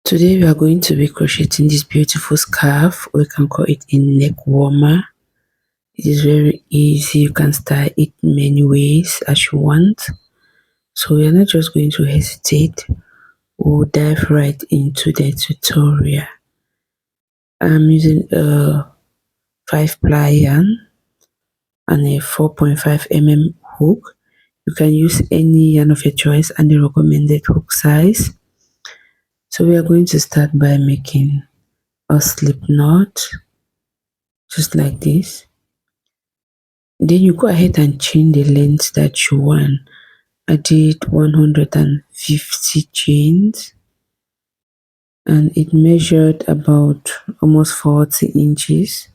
Today we are going to be crocheting this beautiful scarf. We can call it a neck warmer. It is very easy. You can style it many ways as you want. So we are not just going to hesitate. We'll dive right into the tutorial. I'm using a 5-ply yarn and a 4.5 mm hook. You can use any yarn of your choice and the recommended hook size. So we are going to start by making a slip knot, just like this. Then you go ahead and chain the length that you want. I did 150 chains and it measured about almost 40 inches.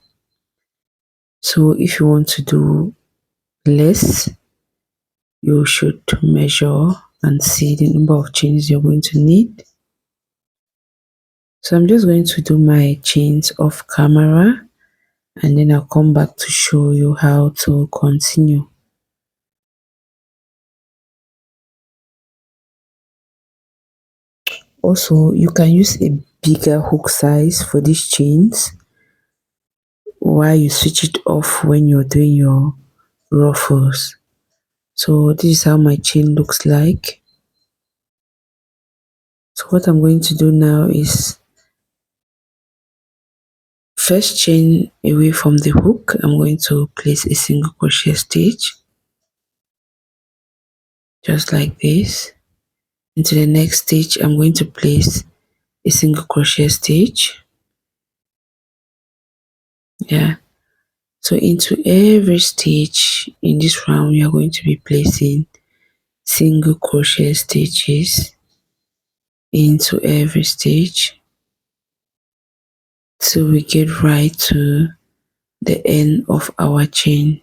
So if you want to do less, you should measure and see the number of chains you're going to need. So I'm just going to do my chains off camera and then I'll come back to show you how to continue. Also, you can use a bigger hook size for these chains while you switch it off when you're doing your ruffles. So this is how my chain looks like. So what I'm going to do now is first chain away from the hook. I'm going to place a single crochet stitch, just like this. Into the next stitch, I'm going to place a single crochet stitch. Yeah. So into every stitch in this round, we are going to be placing single crochet stitches into every stitch till we get right to the end of our chain.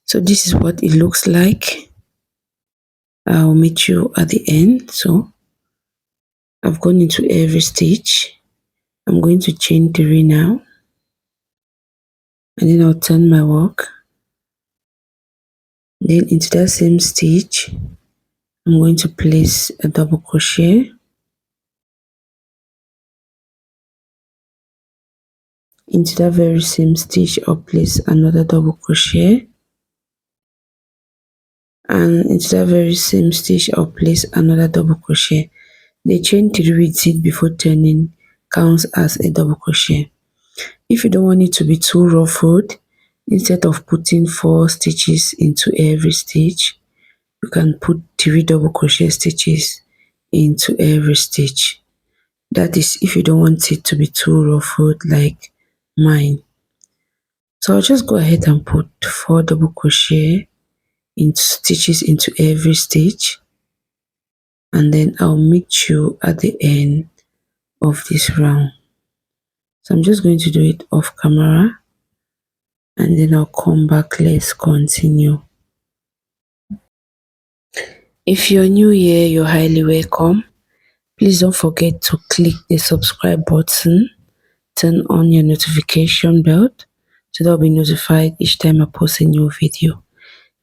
So this is what it looks like. I'll meet you at the end. So I've gone into every stitch. I'm going to chain 3 now, and then I'll turn my work. Then into that same stitch, I'm going to place a double crochet. Into that very same stitch, I'll place another double crochet. And into that very same stitch, I'll place another double crochet. The chain 3 with it before turning counts as a double crochet. If you don't want it to be too ruffled, instead of putting 4 stitches into every stitch, you can put 3 double crochet stitches into every stitch. That is if you don't want it to be too ruffled like mine. So I'll just go ahead and put 4 double crochet into stitches into every stitch, and then I'll meet you at the end of this round. So I'm just going to do it off camera and then I'll come back. Let's continue. If you're new here, you're highly welcome. Please don't forget to click the subscribe button, turn on your notification bell so that you'll be notified each time I post a new video.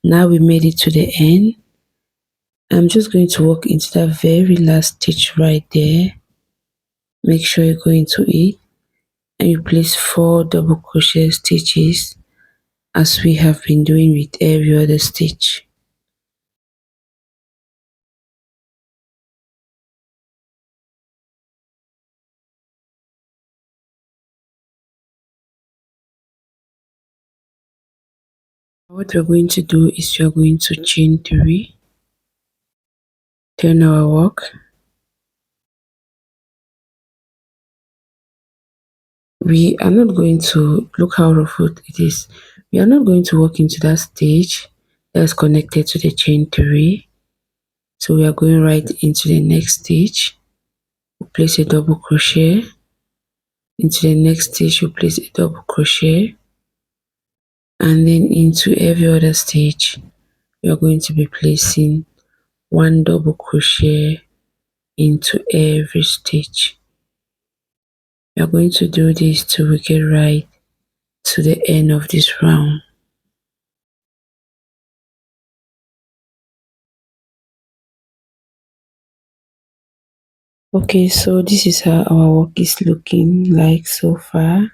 Now we made it to the end. I'm just going to work into that very last stitch right there. Make sure you go into it and you place 4 double crochet stitches as we have been doing with every other stitch. What we're going to do is we're going to chain 3, turn our work. We are not going to look how ruffled it is. We are not going to work into that stitch that's connected to the chain 3. So we are going right into the next stitch. We'll place a double crochet. Into the next stitch, we'll place a double crochet. And then into every other stitch, we are going to be placing 1 double crochet into every stitch. We are going to do this till we get right to the end of this round. Okay, so this is how our work is looking like so far.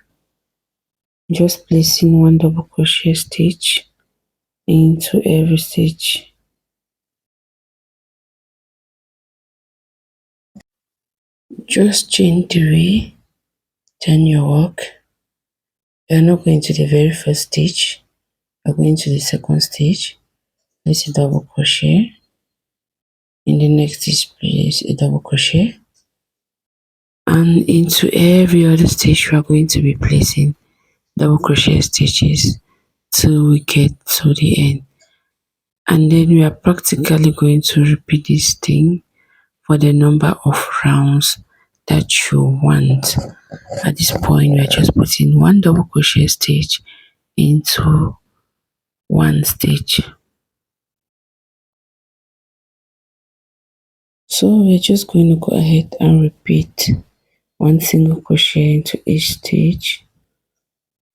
Just placing one double crochet stitch into every stitch. Just chain 3, turn your work. You are not going to the very first stitch, you are going to the second stitch, place a double crochet. In the next stitch, place a double crochet, and into every other stitch we are going to be placing double crochet stitches till we get to the end. And then we are practically going to repeat this thing for the number of rounds that you want. At this point, we are just putting one double crochet stitch into one stitch. So we're just going to go ahead and repeat one single crochet into each stitch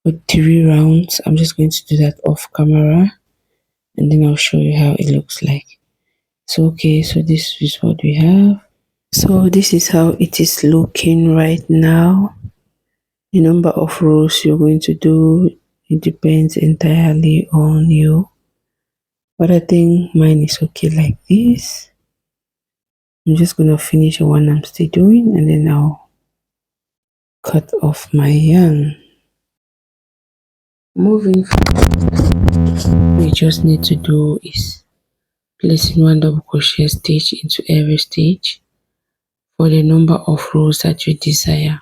for 3 rounds. I'm just going to do that off camera, and then I'll show you how it looks like. So okay, so this is what we have. So this is how it is looking right now. The number of rows you're going to do, it depends entirely on you, but I think mine is okay like this. I'm just going to finish the one I'm still doing, and then I'll cut off my yarn. Moving forward, we just need to do is placing one double crochet stitch into every stitch for the number of rows that you desire.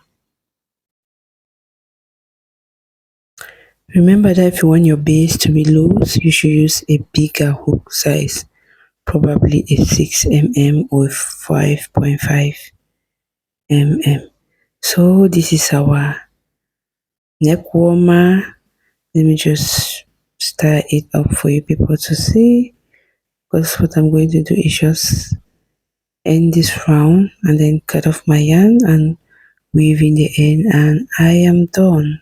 Remember that if you want your base to be loose, you should use a bigger hook size, probably a 6 mm or 5.5 mm. So this is our neck warmer. Let me just style it up for you people to see, because what I'm going to do is just end this round and then cut off my yarn and weave in the end, and I am done.